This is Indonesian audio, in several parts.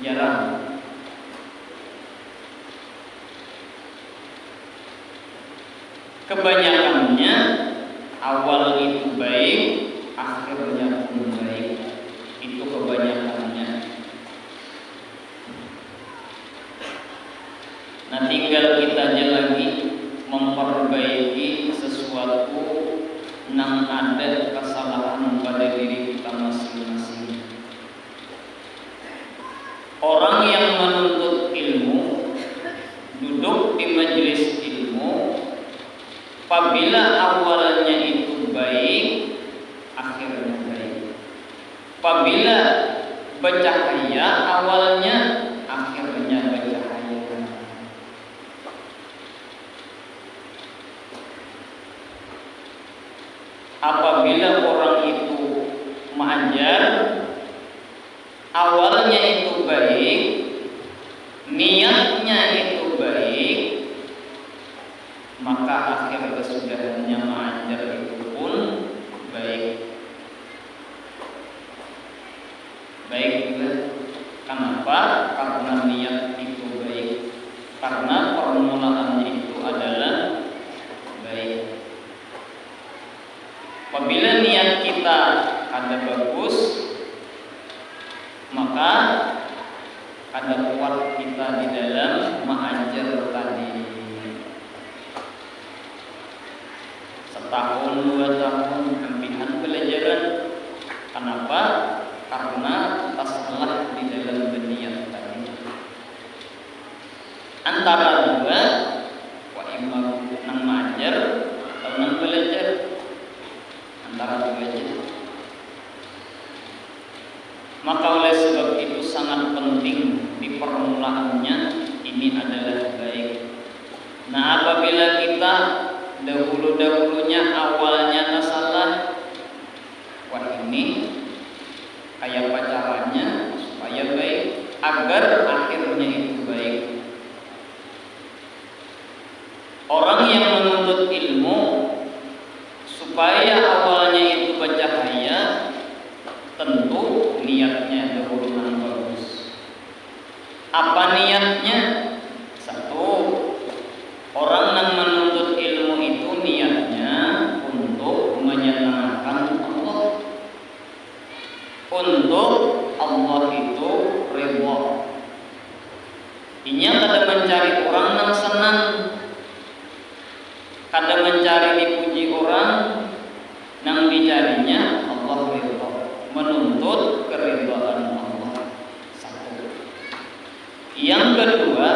jarang. Kebanyakannya awal itu baik, akhirnya pun baik. Itu kebanyakannya. Nah, tinggal kitanya lagi memperbaiki sesuatu yang ada kesalahan pada diri kita masing-masing. Orang yang menuntut ilmu duduk di majelis ilmu, apabila awalnya itu baik, akhirnya baik. Apabila bercahaya awalnya, akhirnya bercahaya. Apabila orang itu mengajar, awalnya itu baik, niatnya itu baik, maka akhir kesudahannya mengajar itu pun baik. Baik juga. Kenapa? Karena niat itu baik. Karena permulaannya itu adalah baik. Apabila niat kita ada bagus, maka ada kuat kita di dalam mengajar tadi. Setahun, 2 tahun, pimpinan pelajaran. Kenapa? Karena kita salah di dalam berniat tadi. Antara dua, wa imma nang mengajar atau nang belajar. Antara dua aja. Maka oleh sebab itu sangat penting di permulaannya ini adalah baik. Nah, apabila kita dahulunya awalnya salah, wah ini kayak caranya supaya baik agar akhirnya itu baik. Orang yang menuntut ilmu supaya awalnya itu bercahaya, tentu niatnya dahulu yang bagus. Apa niatnya? Satu, orang yang menuntut ilmu itu niatnya untuk menyenangkan Allah, untuk Allah itu ridha. Inya kada mencari orang yang senang, kada mencari dipuji orang, yang dicarinya Allah ridha, menuntut keridhaan Allah. Satu. Yang kedua,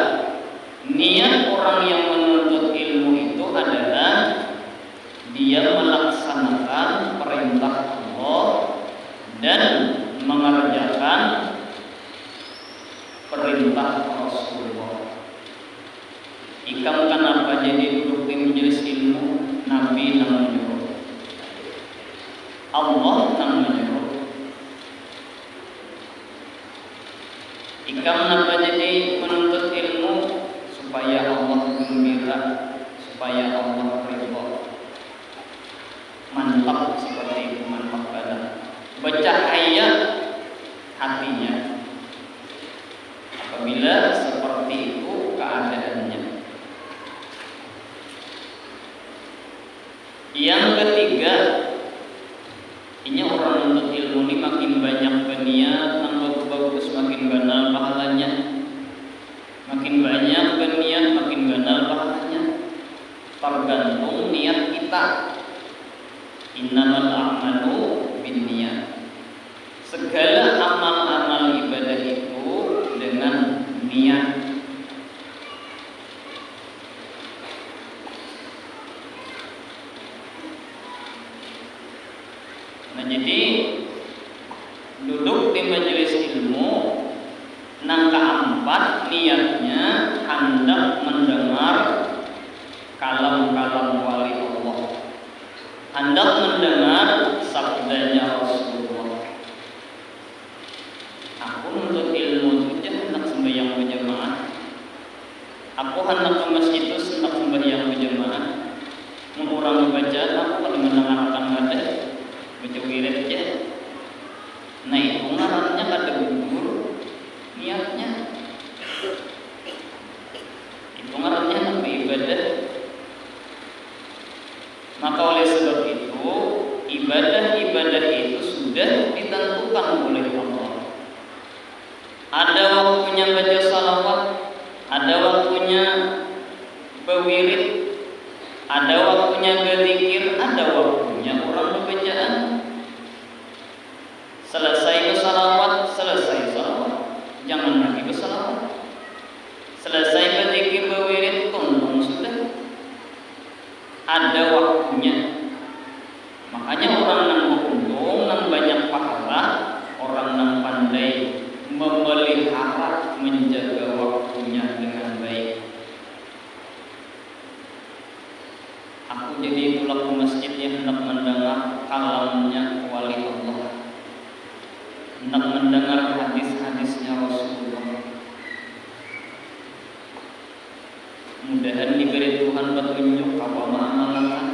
niat orang yang menuntut ilmu itu adalah dia melaksanakan perintah Allah dan mengerjakan perintah Rasulullah. Ikam kenapa jadi duduk di majelis ilmu? Nabi yang menyuruh, Allah yang menyuruh. Ikam kenapa jadi menuntut ilmu? Supaya Allah gembira, supaya Allah ridha. Mantap seperti itu, mantap banget. Bercahaya hatinya apabila seperti itu keadaannya. Yang ketiga, ini orang menuntut ilmu ini makin banyak berniat, nang bagus makin banal pahalanya. Makin banyak berniat, makin banal pahalanya. Tergantung niat kita. Innamal a'malu binniyat. Segala amal-amal ibadah itu dengan niat. Nah, jadi duduk di majelis ilmu, nang keempat niatnya hendak mendengar kalam-kalam wali Allah, hendak mendengar sabdanya Rasulullah. Aku menuntut ilmu itu hendak sembahyang berjamaah. Aku hendak ke masjid itu hendak sembahyang berjamaah. Mengurang bacaan aku kalau mendengarkan ada baca wirid aja. Nah, itu ngarannya kada gugur niatnya. waktunya baca salawat, ada waktunya berwirid, ada waktunya berzikir, ada waktunya orang berbacaan. Selesai bersalawat, selesai salawat, jangan lagi bersalawat. Selesai berzikir berwirid, tunduk sudah. Ada waktunya. Makanya orang yang beruntung, yang banyak pahala, orang yang pandai memelihara, menjaga waktunya dengan baik. Aku jadi itulah ke masjid yang hendak mendengar kalamnya wali Allah, hendak mendengar hadis-hadisnya Rasulullah. Mudahan diberi Tuhan petunjuk apa mengamalkan.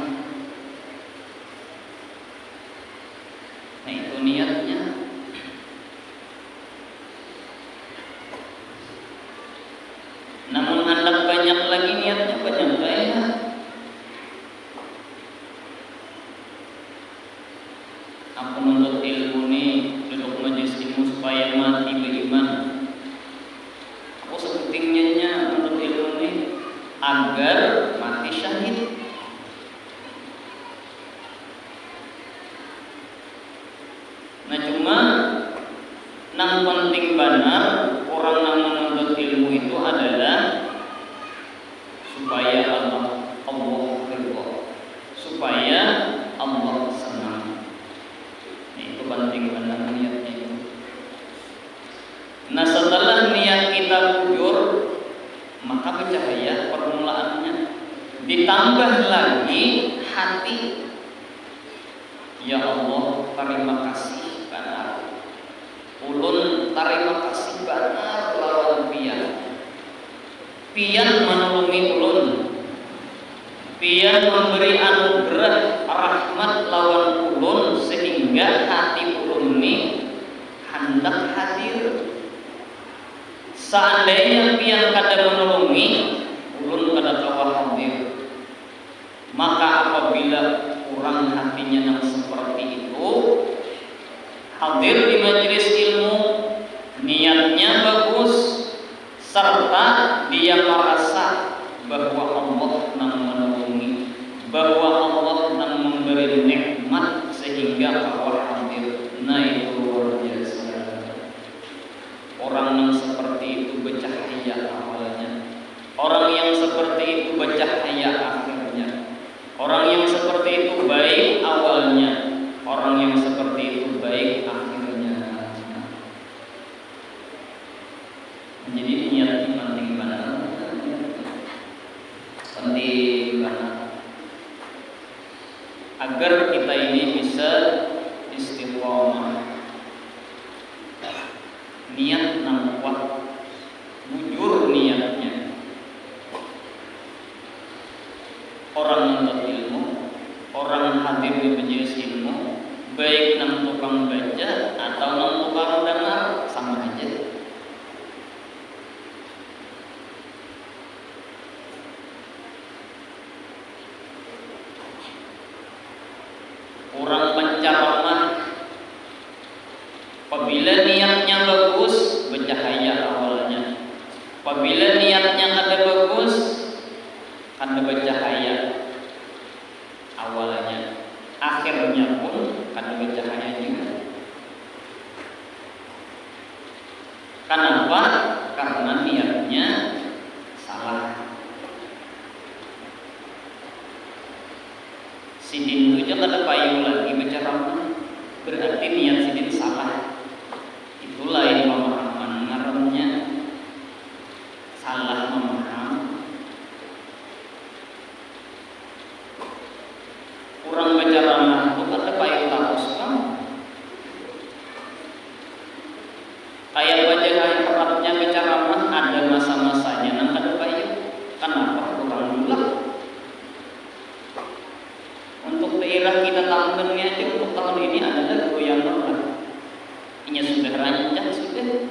Nah itu niatnya. Namun hendak banyak lagi niatnya banyak kaya. Aku menuntut ilmu ini, duduk majlis ilmu supaya mati beriman. Aku sepentingnya menuntut ilmu ini agar mati syahid. Nah cuma yang penting benar orang yang menuntut ilmu itu adalah supaya Allah ridha, supaya Allah senang. Nah, itu penting benar niatnya itu. Nah setelah niat kita jujur, maka bercahaya permulaannya. Ditambah lagi hati. Ya Allah, terima kasih benar. Ulun terima kasih benar lawan pian. Pian menolongi ulun. Pian memberi anugerah rahmat lawan ulun sehingga hati ulun ini hendak hadir. Seandainya pian kada menolongi, ulun kada kawa hadir. Maka apabila kurang hatinya yang seperti itu, hadir di majelis ilmu, niatnya bagus, serta dia merasa bahwa Allah yang menolongi, bahwa Allah yang memberi nikmat sehingga kawa hadir. Nah itu luar biasa. Orang yang seperti itu bercahaya awalnya. Orang yang seperti itu bercahaya akhirnya. Orang yang seperti itu baik awalnya. Orang yang seperti itu baik akhirnya. Jadi niat penting banget. Penting banget. Agar kita ini bisa istiqomah. Niat yang kuat, bujur niatnya. Orang menuntut ilmu, orang hadir di majelis ilmu, baik nang tukang baca atau nang tukang dengar, sama aja. Orang penceramah, apabila niatnya bagus, bercahaya awalnya. Apabila niatnya ada bagus, ada bercahaya awalnya. Akhirnya pun ada bercahaya juga. Kenapa? Karena niatnya salah. Sidin itu aja kada payu lagi berceramah, berarti niat sidin salah. Itu lain pemahaman ngarannya salah memaham. Kurang berceramah itu kada payu terus kamu. Kayak baca harapnya berceramah ada masa-masanya nang kada payu. Kenapa kurang dulu? Untuk daerah kita tahun ini aja, untuk tahun ini adalah goyang orang. Ini sudah rancang sudah.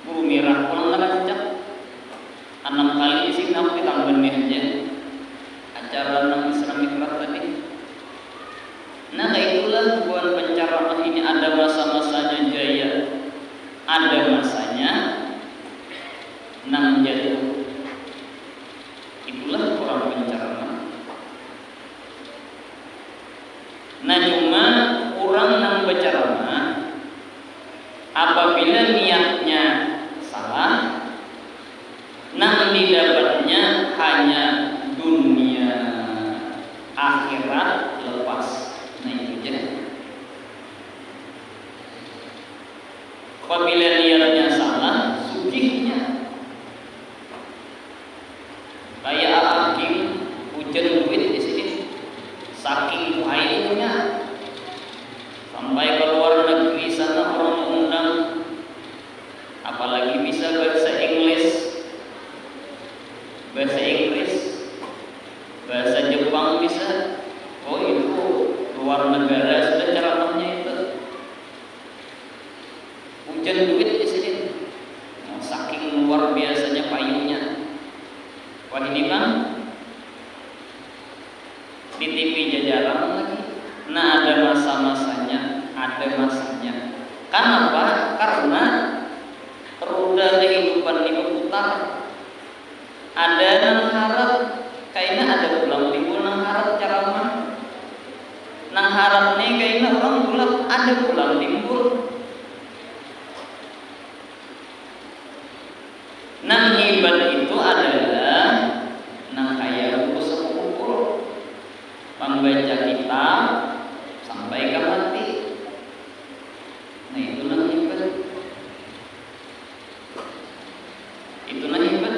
Buru merah pulang rancang. 6 kali isi nak ditambah aja. Acara nang Islamic Club tadi. Nah itulah buat penceramah ini ada masa-masanya jaya, ada masanya jatuh. Itulah orang penceramah. Nah cuma orang yang berceramah apabila niatnya salah, nang didapatnya hanya dunia, akhirat lepas. Nah itu aja. Apabila niatnya salah, sugihnya kayak hakim hujan duit di sini, saking baiknya sampai ke luar negeri sana orang mengundang, apalagi bisa bahasa Inggris, bahasa Jepang bisa. Oh itu luar negara sudah ceramahnya itu hujan duit di sini. Nah, saking luar biasanya payungnya. Wah ini kan di TV jajaran lagi. Nah ada masa-masanya, ada masanya. Kenapa? Karena roda kehidupan ini berputar. Ada nang harap, kayaknya ada pulang timbul nang harap ceramah. Nang harap nih kayaknya orang pulang ada pulang timbul. Nang hebat itu adalah nang kaya buku sepupu, membaca kitab sampai ke mati. Nah itu nang hebat. Itu nang hebat.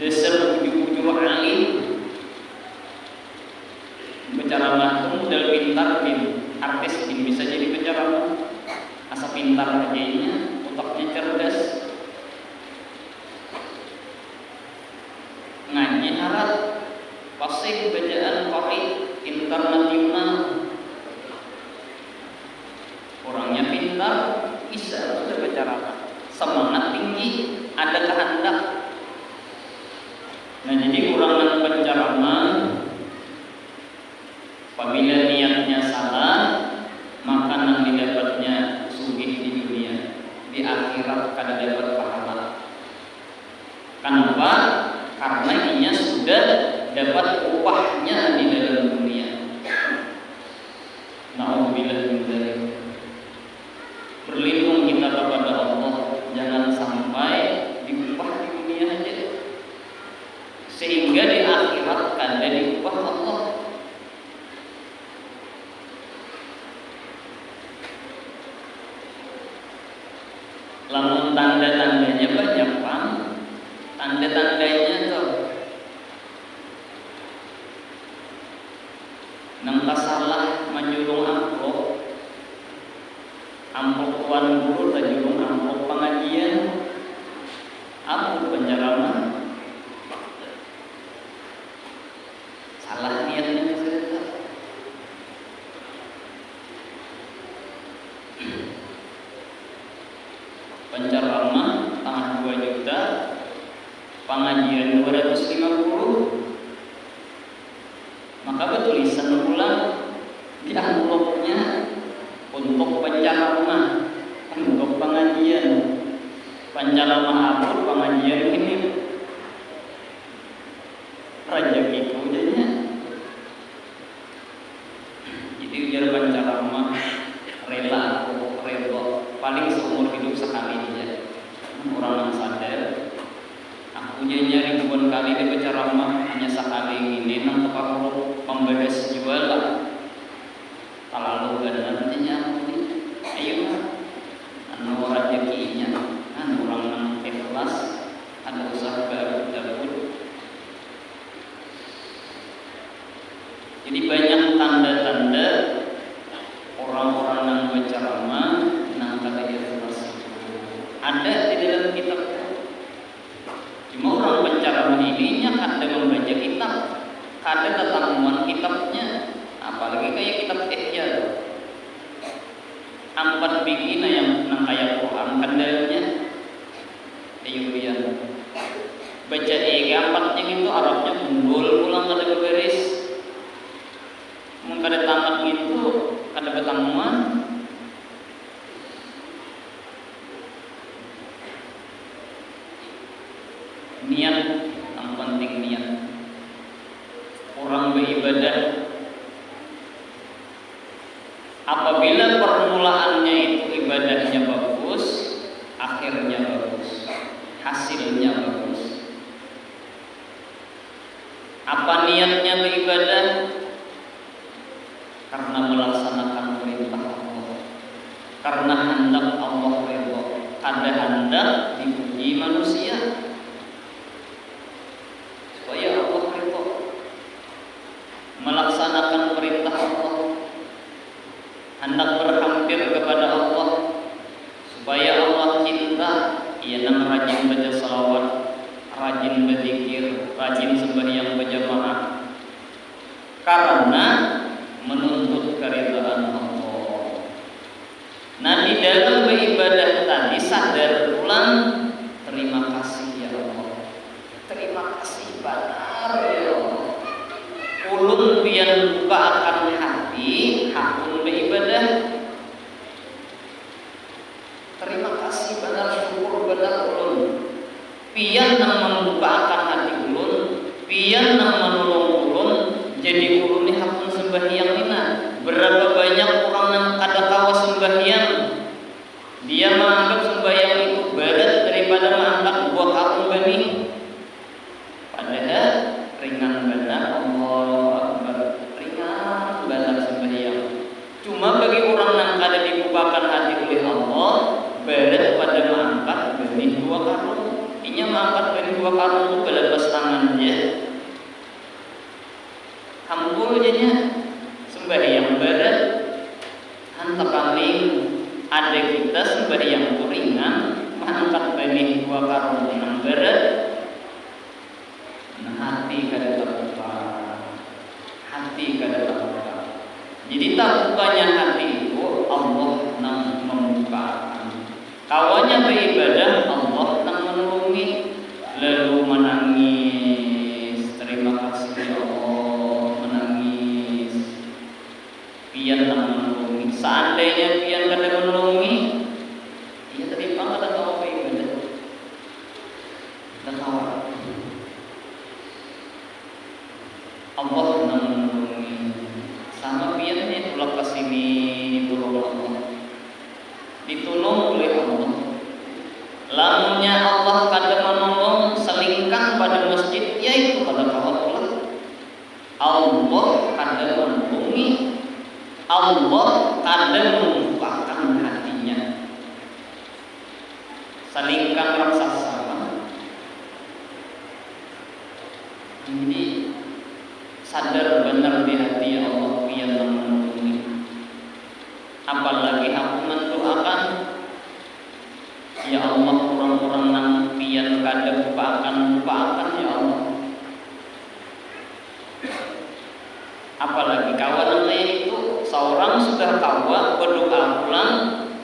Dasar bujur alim penceramah itu modal pintar bin artis bin bisa jadi penceramah. Asa pintar kayaknya, otaknya cerdas. Ngaji harat, fasih bacaan qari, internasional. Orangnya pintar, bisa sudah penceramah. Semangat tinggi, ada kehendak. Nah jadi orang yang penceramah apabila niatnya salah, maka yang didapatnya sugih di dunia, di akhirat kada dapat pahala. Kenapa? Karena inya sudah dapat upahnya di dalam dunia. Na'udzubillah min dzalik. Berlindung kita kepada Allah, jangan sampai diupah di dunia aja, sehingga di akhirat kada diupah Allah. Lamun tanda-tandanya banyak Bang. Tanda-tandanya tuh nang salah menjulung amplop tuan guru tak julung amplop pengajian, amplop penceramah. Salah niatnya bisa. Penceramah tangah 2 juta, pengajian 250, maka bertulisan ulang di amplopnya untuk penceramah, untuk pengajian, penceramah amplop pengajian ini rezeki kudanya. Jadi biar penceramah rela paling seumur hidup sekali aja. Orang yang sadar aku nyari ribuan kali di penceramah hanya sekali ini nang kepakul pembahas jual lah terlalu benar nantinya. Ayo anu rezekinya anu orang nang ikhlas ada usaha baru dapur. Jadi banyak tanda-tanda orang-orang yang berceramah nang kada ikhlas ada di dalam kitab. Cuma orang penceramah ini kada membaca kitab, kada tetamuan kitabnya, apalagi kayak kitab Ihya. 4 bikina yang nang kayak Quran kendalnya. Ayo ya. Baca empatnya itu Arabnya gundul pulang kada beberes. Mun kada tamat gitu, kada betamuan. Apabila permulaannya itu ibadahnya bagus, akhirnya bagus, hasilnya bagus. Apa niatnya beribadah? Karena melaksanakan perintah Allah, karena hendak Allah ridho. Ada hendak dipuji manusia supaya Allah ridho, melaksanakan perintah Allah, hendak berhampir kepada Allah supaya Allah cinta. Ia rajin baca salawat, rajin berzikir, rajin sembahyang berjamaah, karena menuntut keridhaan Allah. Nah, di dalam beribadah tadi sadar ulang, terima kasih ya Allah, terima kasih benar ya Allah. Ulun pian buka akan hati, hakun beribadah. Terima kasih benar, syukur benar ulun. Pian nang membuka akan hati ulun, pian nang menolong ulun, jadi ulun ni hakun sembahyang ina. Berapa banyak orang yang kada kawa sembahyang, dia menganggap sembahyang itu berat daripada mengangkat buah hakun bani. Padahal ringan benar, Allah Akbar, ringan benar sembahyang. Cuma bagi orang yang kada dibukakan hati oleh Allah, berat pada mengangkat benih 2 karung. Inya mengangkat benih 2 karung itu belepas tangan dia. Hampul jadinya sembahyang berat. Hantar paling ada kita sembahyang ringan, mengangkat benih 2 karung yang berat. Nah, hati kada terbuka, hati kada terbuka. Jadi terbukanya hati itu Allah nang membukakan. Kawannya beribadah, Allah nang menolongi. Lalu menangis, terima kasih ya Allah, menangis. Pian nang menolongi. Seandainya pian kada menolongi, ia terima kada tahu beribadah. Dan tahu Allah nang menolongi. Sama pian ni tulak kesini ditolong Allah, ditolong oleh Allah. Lamunnya Allah kada menolong, selingkang pada masjid, yaitu kada kawat pula. Allah kada menolongi, Allah kada membukakan hatinya. Selingkang raksasa. Jadi sadar benar di hati Allah pian nang menolongi. Apalagi aku mendoakan, ya Allah, orang-orang nang pian kada bukakan ya Allah. Apalagi kawan itu seorang sudah kawa berdoa pulang,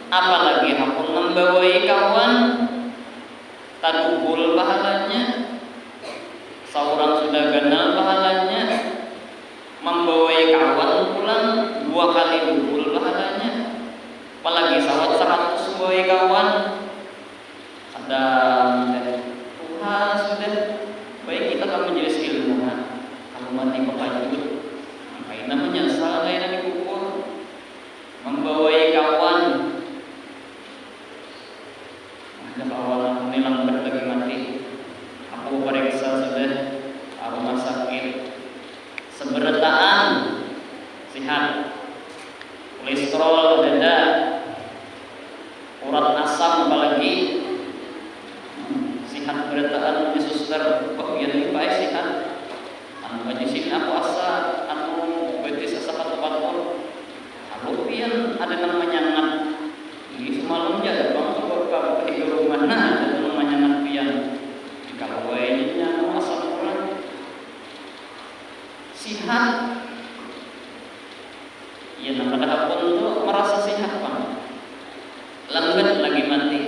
apalagi aku membawai kawan tadubul pahalanya. Seorang sudah kenal pahalanya, membawai kawan pulang 2 kali dubul pahalanya. Apalagi sawat 100 membawai kawan, ada Tuhan sudah baik kita akan menjadi ilmu. Kalau mati kepajut, ngapain menyesal kayak nanti kubur. Membawai kawan, ada kawan aku ini lambat lagi mati. Aku periksa sudah rumah sakit, seberataan sehat, kolesterol ada, urat asam apalagi sehat, berataan di suster bagian ini baik sehat. Anu aja sih aku asa anu betis asa patut-patut. Aku pian ada namanya ngat. Ini semalam jadi bang coba ke rumah nah ada namanya ngat pian. Kalau wayanya anu asam urat sehat. Ya nak ada pun tu merasa sehat bang. Lambat lagi mati.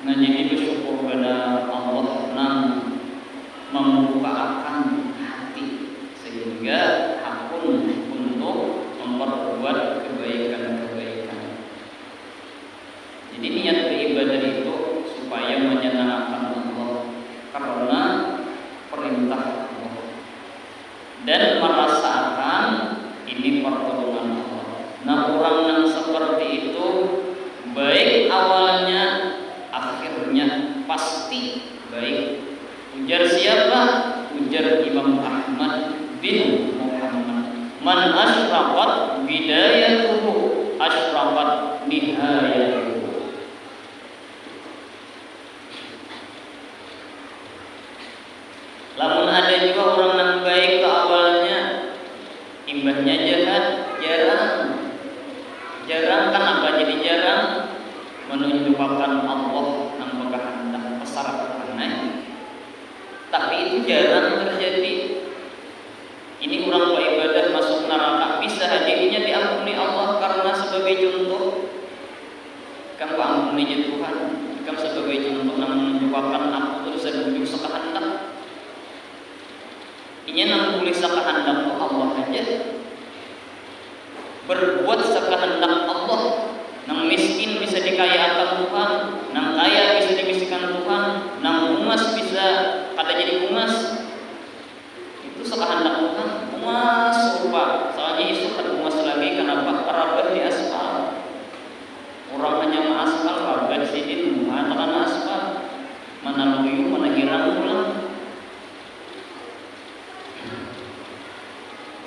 Nah, jadi bersyukur pada Allah nang membukakan hati sehingga hakun untuk memperbuat kebaikan-kebaikan. Jadi niat beribadah itu supaya menyenangkan Allah karena perintah Allah. dan merasakan ini pertolongan Allah. Nah, orang yang seperti itu baik awalnya, akhirnya pasti baik. Ujar siapa? Ujar Imam Ahmad bin Muhammad. Man asyraqat bidayatuhu asyraqat nihayatuhu. Lamun ada juga orang yang baik ke awalnya, imbahnya jahat, jarang kan apa jadi jarang menunjukkan Allah yang berkehendak besar karena. Tapi itu jarang terjadi. Ini orang beribadah masuk neraka bisa hadiahnya diampuni Allah karena sebagai contoh. Kamu ampuni Tuhan. Kamu sebagai contoh yang menunjukkan aku terus menuju sekehendak. Ini yang tulis sekehendak Allah aja. Berbuat sekehendak Allah. Nang miskin bisa dikayakan Tuhan, nang kaya bisa dimiskinkan Tuhan, nang umas bisa kada jadi umas. Itu sekehendak Tuhan. Umas rupa, soalnya isu kan umas lagi kenapa kerabat di aspal. Orang hanya mengaspal, kerabat sidin mengatakan aspal, mana luyu, mana girang pulang.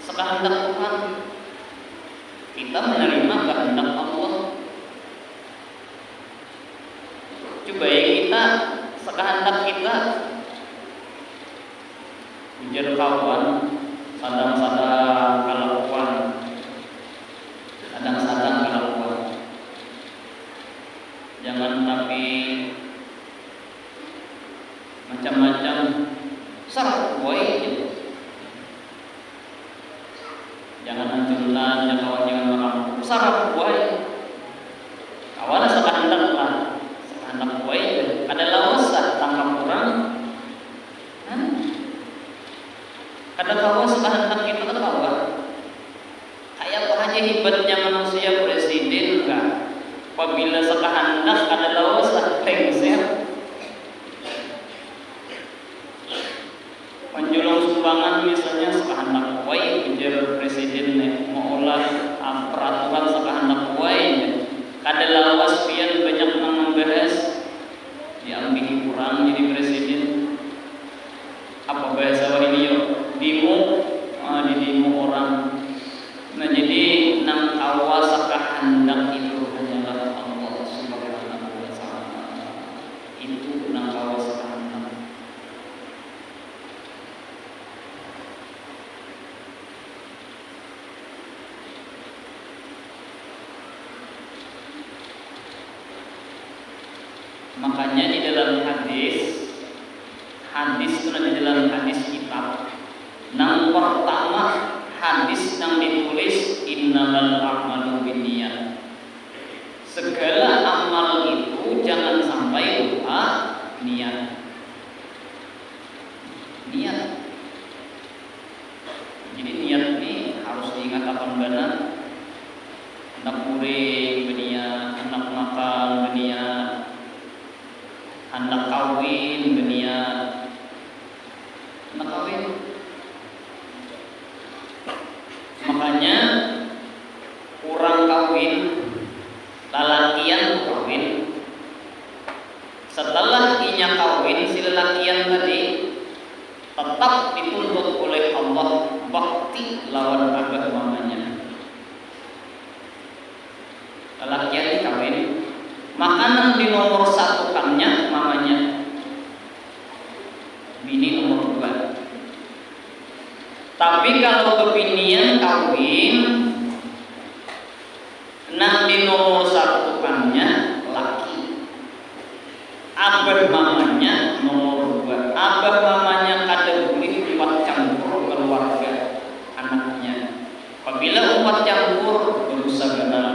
Sekehendak Tuhan. Kita menerima kehendak Allah. Coba ya kita sekehendak kita ujar kawan sadang-sadang kalakuan sadang-sadang kalakuan jangan tapi macam-macam sarap boy jangan hancurkan jangan orang sarap boy awalnya sekehendak lah anak gue ada lawasan tangkap orang, ada kawas kehendak kita kan kawan. Kayak apa aja hebatnya manusia presiden enggak? Apabila sekehendak ada lawasan lengser, menjulung sumbangan misalnya sekehendak gue, ujar presiden mau olah peraturan sekehendak gue, ada lawas pian banyak membahas diambil kurang jadi presiden apa bahasa wahyu di demo orang. Nah jadi nang awas kehendak itu hanyalah Allah Subhanahu wa taala. Itu nang awas kehendak. Makanya di dalam hadis itu ada di dalam hadis kitab. Yang pertama hadis yang ditulis innamal a'malu binniyat. Segala amal itu jangan sampai lupa niat. Niat. Jadi niat ini harus diingat akan benar. Anak murid berniat, anak makan berniat, anak kawin berniat, anak kawin. Makanya kurang kawin, lalakian kawin. Setelah inya kawin, si lalakian tadi tetap dituntut oleh Allah bakti lawan abah mamanya. Lalakian dikawin, makanan di nomor satu kannya mamanya, bini nomor 2. Tapi kalau kebinian kawin, nang di nomor satu kannya laki, abah mamanya nomor 2. Abah mamanya kada boleh umpat campur keluarga anaknya. Apabila umpat campur berusaha benar.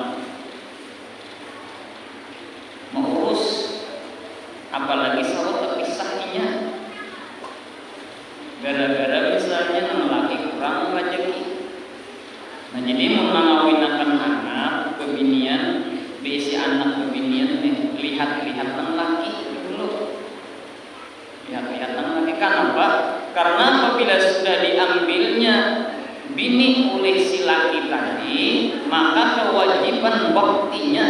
Mengurus apalagi sawat terpisahnya gara-gara misalnya laki kurang rezeki. Nah jadi mengawinkan anak kebinian bisi anak kebinian lihat-lihat nang laki dulu, lihat-lihat nang laki kan apa Karena apabila sudah diambilnya bini oleh si laki tadi, maka kewajiban baktinya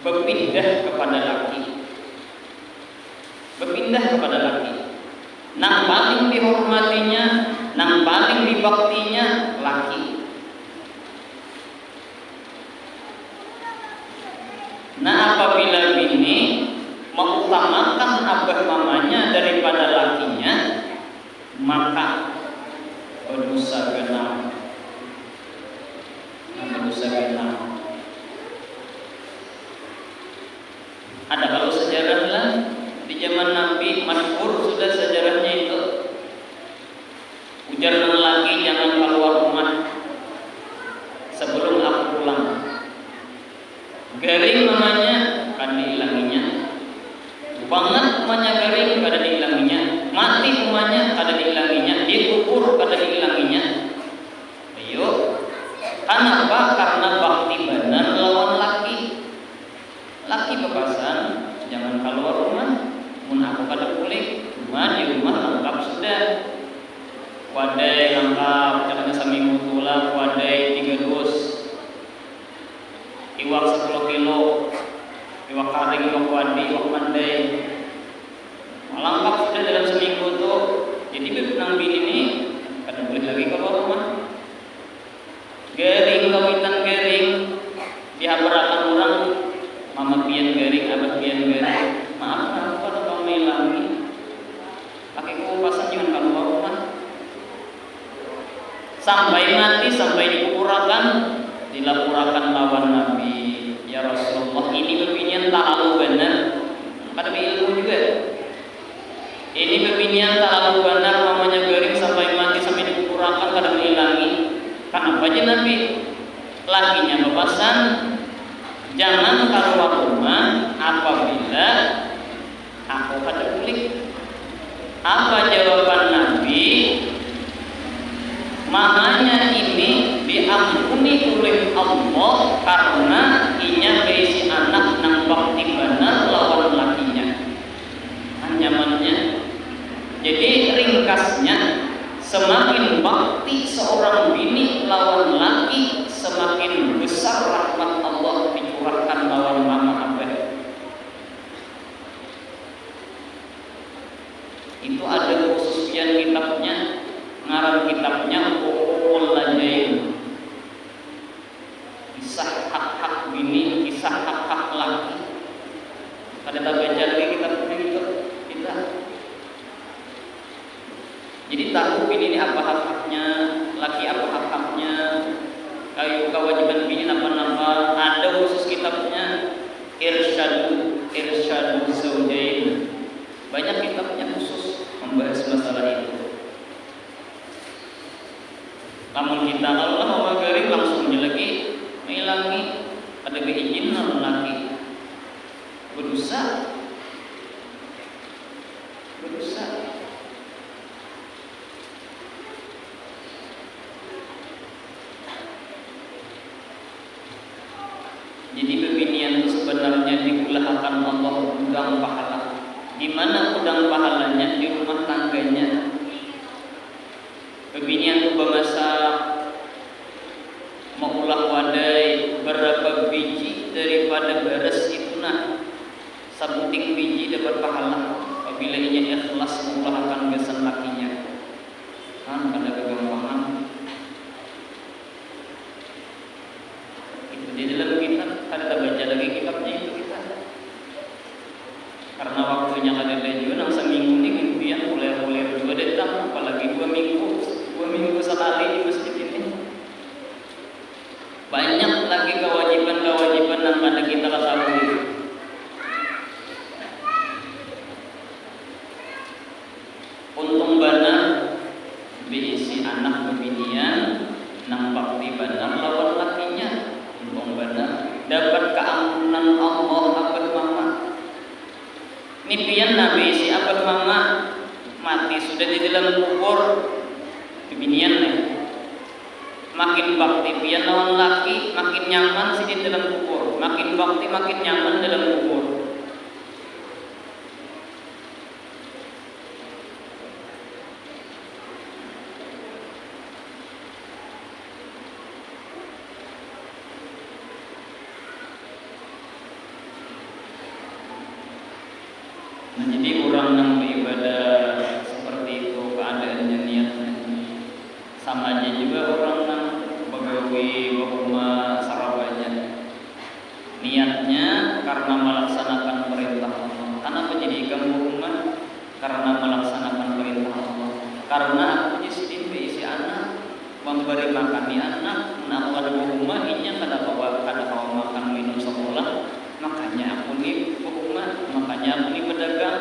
berpindah kepada laki. Berpindah kepada laki. Nang paling dihormatinya, nang paling dibaktinya laki. Nah, apabila bini mengutamakan abah mamanya daripada lakinya, maka berdosa genap. Berdosa genap. Ada kalau sejarah lah di zaman Nabi masyhur sudah sejarahnya itu. Ujar lelaki jangan keluar rumah sebelum aku pulang. Garing namanya kan dihilanginya. Banget rumahnya garing kada dihilanginya. Mati rumahnya kada dihilanginya. Dikubur kada dihilanginya. Ayo. Kenapa? Karena bakti benar lawan laki. Laki bebasan jangan keluar rumah. Mun aku kada boleh. Cuma di rumah lengkap sudah. Wadai lengkap, jangan seminggu tulang, wadai 3 dus. Iwak 10 kilo, iwak karing, iwak wadi, iwak mandai. Lengkap sudah dalam seminggu tuh. Jadi benang bini ini kada boleh lagi keluar rumah. Garing kawitan garing, dihabarakan orang, mama pian garing, abah pian garing. Maaf aku kada mau melangi. Pakai kupasan jangan keluar rumah. Sampai mati, sampai dikuburakan, dilaporkan lawan Nabi. Ya Rasulullah, ini bebinian terlalu benar. Pada ilmu juga. Ini bebinian terlalu benar, mamanya garing sampai mati, sampai dikuburakan, kada menghilangi. Kenapa aja Nabi? Lakinya bebasan, jangan keluar rumah apabila aku kada boleh. Apa jawaban Nabi? Makanya ini diampuni oleh Allah karena inya berisi anak nang bakti benar lawan lakinya. Nyamannya. Jadi ringkasnya, semakin bakti seorang bini lawan laki, semakin besar rahmat Allah dicurahkan lawan mama abah. Itu ada khususian kitabnya. Ngarang kitabnya Uqul Lajain. Kisah hak-hak bini, kisah hak-hak laki. Ada tak baca lagi kitabnya itu? Tidak. Jadi tahu bini ini apa hak-haknya, laki apa hak-haknya, kayu kewajiban bini apa-apa. Ada khusus kitabnya Irsyadu Zawjain. Banyak kitabnya khusus membahas masalah itu. Namun kita kalau mau garing langsung lagi menghilangi ada izin laki berdosa. Jadi bebinian itu sebenarnya diulahkan Allah udang pahala. Di mana udang pahalanya? Di rumah tangganya. Bebinian itu bermasak, mengulah wadai berapa biji daripada beres itu nah sabuting biji dapat pahala apabila ia ikhlas mengulahkan gesan lakinya. Kan pada kegampangan itu di dalam kitab ada baca lagi kitabnya itu kita karena waktunya ada juga nang seminggu ini kemudian mulai juga datang apalagi 2 minggu sekali di masjid ini. Banyak lagi kewajiban yang ada kita ketahui. Untung benar berisi anak bebinian nang bakti benar lawan lakinya. Untung benar dapat keampunan Allah abad mama. Nipian nabi si abad mama mati sudah di dalam kubur. Bebinian nih. Makin bakti pian lawan laki, makin nyaman sih di dalam kubur. Makin bakti makin nyaman dalam kubur. orang yang beribadah seperti itu keadaannya niatnya. Sama aja juga orang yang begawi bahuma sarabanya. Niatnya karena melaksanakan perintah Allah. Kenapa jadi kamu rumah? Karena melaksanakan perintah Allah. Karena aku jadi isi anak memberi makan di anak, nak pada rumah ini kada kawa makan minum sekolah, makanya aku ni rumah, makanya aku ni pedagang.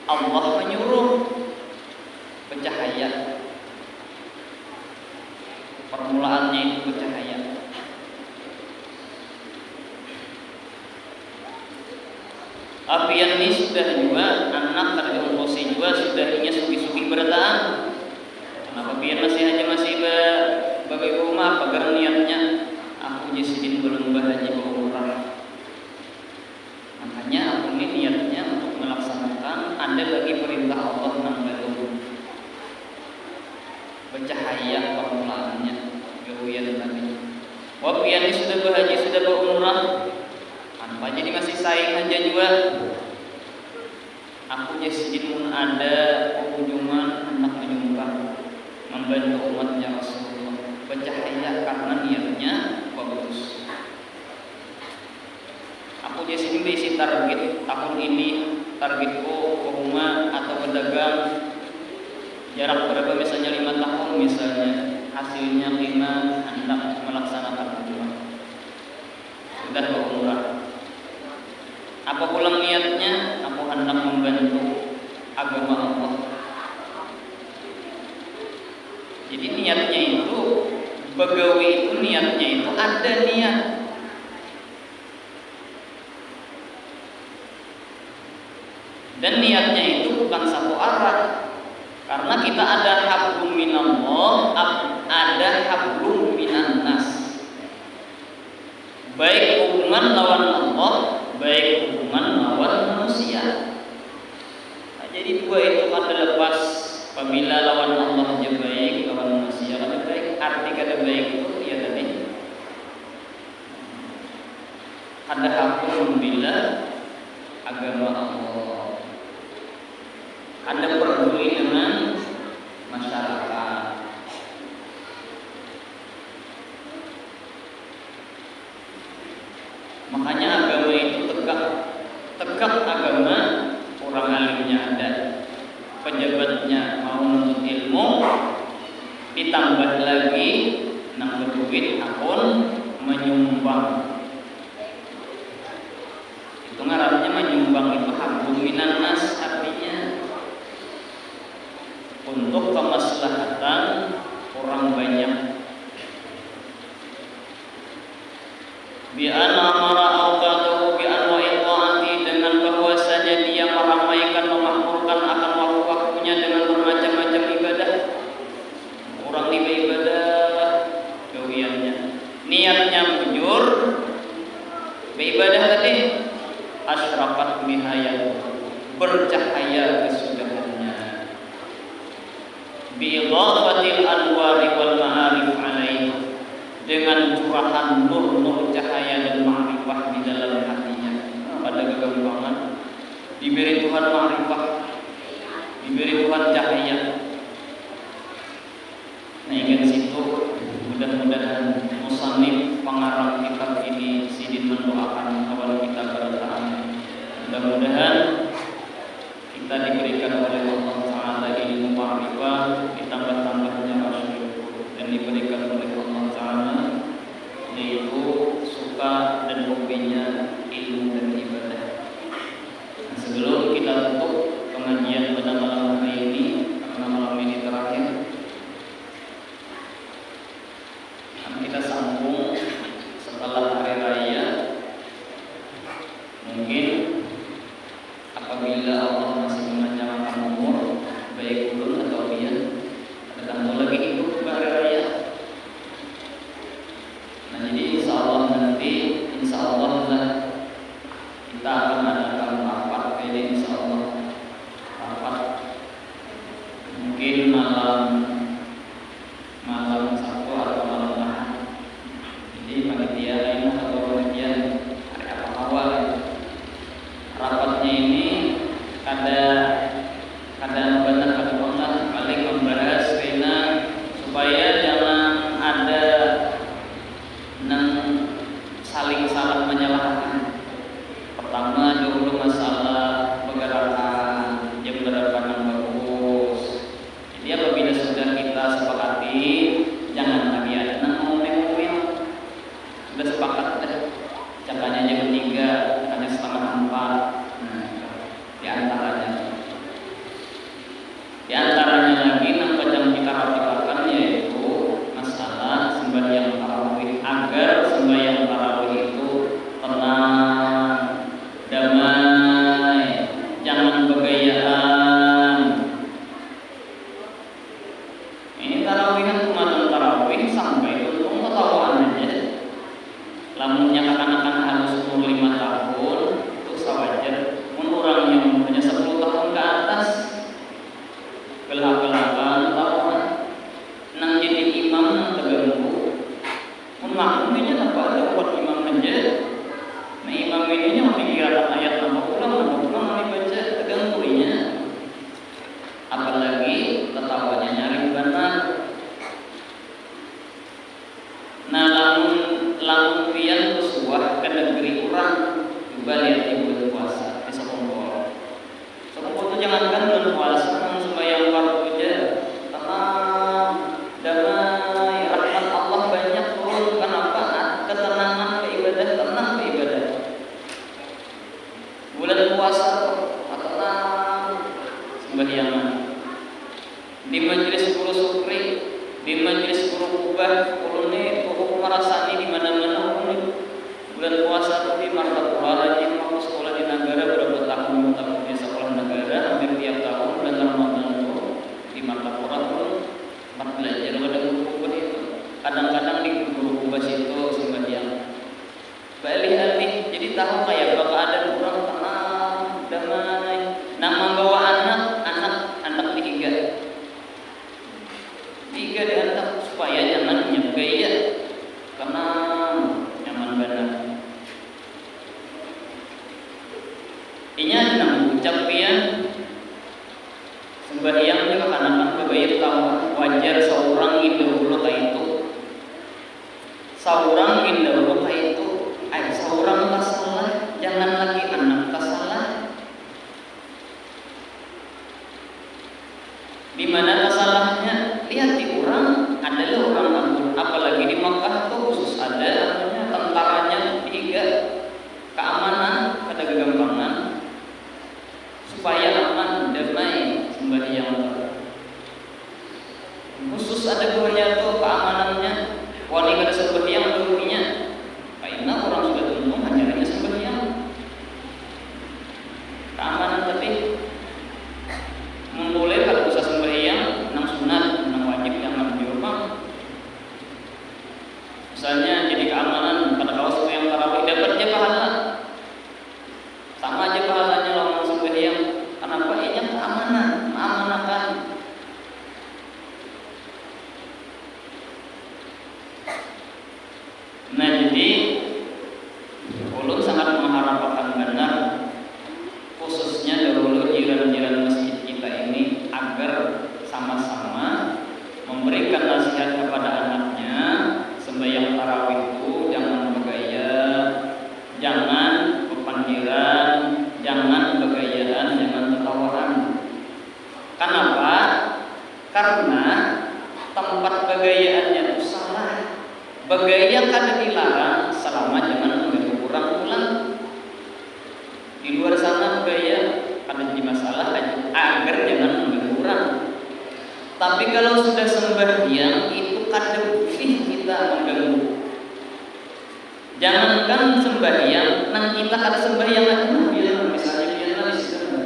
Allah menyuruh bercahaya. Permulaannya itu bercahaya. Apian ini sudah juga anak dari emosi juga sudah ingin suki-suki bertahan. Kenapa biar masih bagi rumah agar niatnya aku jisidin belum bahaji berumrah. Makanya aku ini niatnya untuk melaksanakan ada lagi perintah Allah yang belum bercahaya permulaannya gawian tadi. Wapian ini sudah bahaji sudah berumrah. Tanpa jadi masih saing aja juga. Aku jisidin pun ada kunjungan anak menyumbang membantu umatnya Rasulullah bercahaya karena niatnya bagus. Aku di sini berisi target tahun ini, targetku rumah atau pedagang jarak berapa misalnya 5 tahun misalnya, hasilnya 5 hendak melaksanakan umrah. Sudah berumrah. Apa pulang niatnya? Aku hendak membantu agama Allah. Jadi niatnya itu begawi itu niatnya itu ada niat. Dan niatnya itu bukan satu arah. Karena kita ada hablum minallah, ada hablum minan nas. Baik hubungan lawan Allah, baik hubungan lawan manusia. Nah, jadi dua itu ada lepas. Apabila lawan Allah aja baik, lawan manusia kada baik. Arti kada baik itu ya tadi ada hablum billah agama Allah. Ada peduli dengan masyarakat. Makanya agama itu tegak agama orang alimnya ada, pejabatnya mau menuntut ilmu, ditambah lagi nang berduit akun menyumbang. Itu ngarannya menyumbang itu hablum minan nas, artinya untuk kemaslahatan orang banyak. Bi anamara awqatahu bi anwa'i ta'ati, dengan bahwasanya dia meramaikan memakmurkan akan waktu-waktunya dengan bermacam-macam ibadah. Orang ibadah gawiannya, niatnya bujur beribadah tadi asyraqat bihayat, bercahaya kesudahannya. Biidhafatil anwari wal ma'arif alaihi, dengan curahan nur cahaya dan ma'rifah di dalam hatinya. Pada kegampangan diberi Tuhan ma'rifah, diberi Tuhan cahaya. Nah, ingin situ mudah-mudahan musannif pengarang kitab ini sidin mendoakan awal kita bertahan. Mudah-mudahan kita diberikan oleh Allah Ta'ala ilmu ma'rifah, ditambah-tambahnya masyarakat, dan diberikan oleh Allah Ta'ala yaitu suka dan hobinya ilmu dan ibadah. Nah, sebelum kita tutup pengajian pada malam hari ini, karena malam ini terakhir, kita sambung setelah hari raya. Mungkin apabila Allah masih memanjangkan umur, baik ulun atau dia, ada lagi hidup ke hari raya. Nah, jadi insya Allah nanti, insya Allah lah kita akan adakan rapat. Jadi insya Allah rapat mungkin malam Sabtu atau malam Ahad. Jadi panitia lain atau panitia hari apa awal rapatnya ini ada supaya jangan ada nang saling salah menyalahkan. Pertama dulu masalah pergerakan jam berapa yang bagus. Jadi apabila sudah kita sepakati, jangan lagi ada nang ngomel-ngomel. Sudah sepakat deh, jakanya jam 3, hanya setengah 4. Di antaranya lagi yang yang kita perhatikan yaitu masalah sembahyang tarawih, agar sembahyang tarawih itu tenang, damai, jangan begayaan. Ini tarawihan kematan tarawih sampai untung ketawaan aja. Lamunnya akan harus umur 5 tahun itu sawajar. Orang yang umurnya 10 tahun ke atas gelap-gelapan tahuan nang jadi imam nang terganggu makmumnya apa ada buat imam aja. Nah imam ini yang pikiran ayat nama pulang baca terganggunya, apalagi ketawanya nyari benar. Nah lamun pian bersuah ke negeri orang coba lihat ibu puasa di Sokongkol itu jangankan bulan puasa sembahyang fardu aja tenang, damai, rahmat Allah banyak turun. Kenapa? Ketenangan ke ibadah, tenang ke ibadah. Bulan puasa tenang sembahyangan di majelis guru sukri, di majelis guru kubah, kulune guru merasani di mana-mana. Bulan puasa di Martapura rajin waktu sekolah di negara berapa tahun di sekolah negara hampir tiap tahun bulan Ramadan itu di Martapura pun tempat belajar ada guru kubah itu. Kadang-kadang di guru kubah situ sembahyang alih-alih jadi tahu kayak bakal ada kurang tenang, damai. Nah membawa anak dihiga diantar supaya jangan nyegaya karena nyaman benar. Ini nang ucap pian sembahyang juga kanan bebayar tahu wajar seorang indahulu itu seorang indahulu itu seorang tak salah, jangan lagi anak tak salah. Di mana masalahnya? Lihat di orang adalah orang anggur, apalagi di Makkah tuh khusus ada tentaranya 3 keamanan pada kegampangan supaya aman damai sembahyang. Khusus ada gonya tuh keamanannya. Wani kada sembahyang dulunya. Karena orang sudah tuntung hanya sembahyang. Keamanan tapi memulai kalau bisa sembahyang nang sunat, nang wajib jangan diurang. Misalnya jadi keamanan pada kawas yang tarawih dapatnya pahala. Sama aja pahalanya lawan sembahyang. Kenapa? Ini keamanan, mengamanahkan. Nah jadi ulun sangat mengharapkan benar khususnya dahulu jiran-jiran masjid kita ini agar sama-sama memberikan nasihat kepada anaknya sembahyang tarawih itu jangan bergaya, jangan berpandiran, jangan bergayaan, jangan tertawaan. Kenapa? Karena tempat bergayaannya itu salah. Bergaya kan dilarang selama jangan mengganggu orang pulang. Di luar sana bergaya ada di masalah agar jangan mengganggu orang. Tapi kalau sudah sembahyang itu kadang kita mengganggu. Jangankan sembahyang, nang kita kada sembahyang aja bilang misalnya biarlah di situ.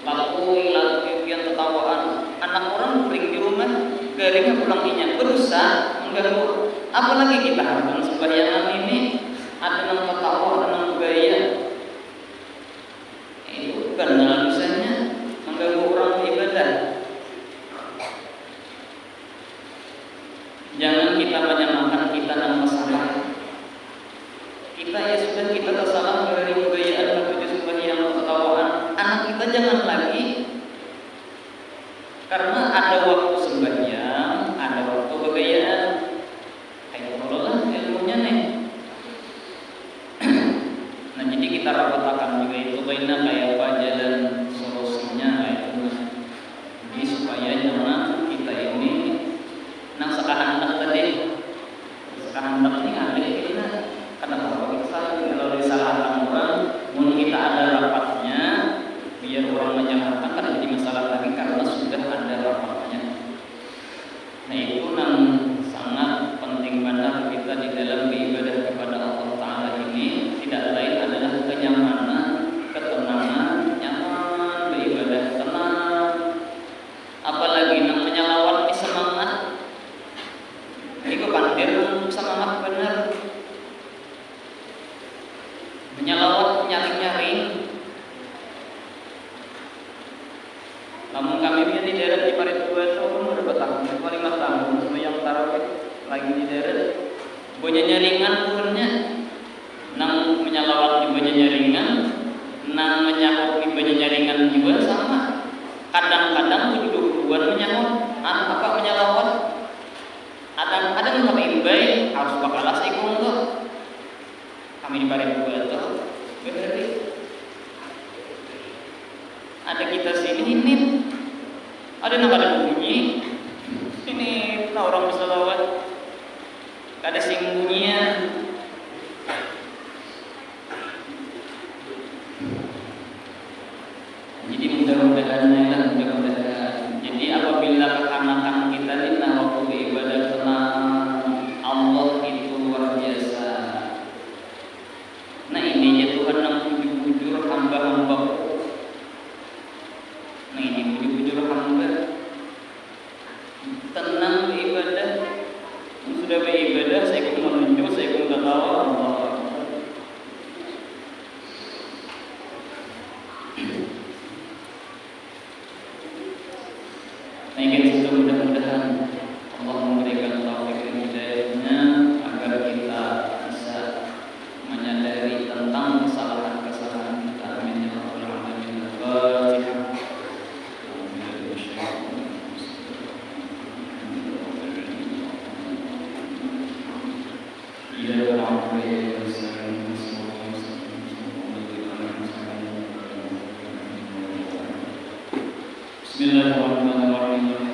Lalu yang tertawaan anak orang bering di rumah, garingnya pulang inyak berusaha mengganggu. Apalagi kita harapkan sembahyangan ini ada nang ketawa, ada nang gaya. Itu bukan alasannya mengganggu orang ibadah. Jangan kita menyamakan kita dan masalah. Kita ya sudah kita tersalah dari kegayaan menuju sembahyang ketawaan. Anak kita jangan lagi, karena ada waktu sembahyang, ada waktu gaya-gayaan. Kayak lah ilmunya nih. Nah jadi kita rapatakan juga itu baina kayak apa jalan solusinya itu. Jadi supaya jangan kita ini nang sekahandak tadi. Sekahandak ini ada kita karena kalau disalahkan orang, mungkin kita ada rapatnya, biar orang menjalankan kan jadi masalah lagi karena sudah ada rapatnya. Nah itu yang sangat penting benar kita di dalam beribadah kepada Allah Ta'ala ini tidak lain adalah kenyamanan, ketenangan, nyaman beribadah tenang. Apalagi namanya lawan di semangat, itu pandir semangat benar. Menyalawat nyaring-nyaring. Namun kami punya di daerah di Parit 2 tahun berapa tahun? 5 tahun. Semua yang tarawih lagi di daerah. Punya nyaringan punya. Nang menyalawat di punya nyaringan, nang menyahut di punya nyaringan juga sama. Kadang-kadang duduk-dudukan menyahut. Apa menyalawat? Ada yang kami imbai harus bakalas ikut tuh. Kami di Parit 2 tuh berarti ada kita sini ini ada bunyi ini nah orang bisa lawat ada sing bunyinya. Jadi mudah-mudahan jadi apabila kekanakan kita ini waktu beribadah tenang Allah itu luar biasa. Nah ini ya Tuhan yang bujur-bujur hamba-hamba. Nah ini bujur-bujur hamba tenang beribadah. Sudah beribadah saya pun menunjuk, saya pun tertawa Allah. Nah ini mudah-mudahan Allah memberikan taufik dan hidayahnya agar kita bisa menyadari tentang kesalahan-kesalahan kita. Amin ya rabbal alamin. Al-Fatihah. Bismillahirrahmanirrahim.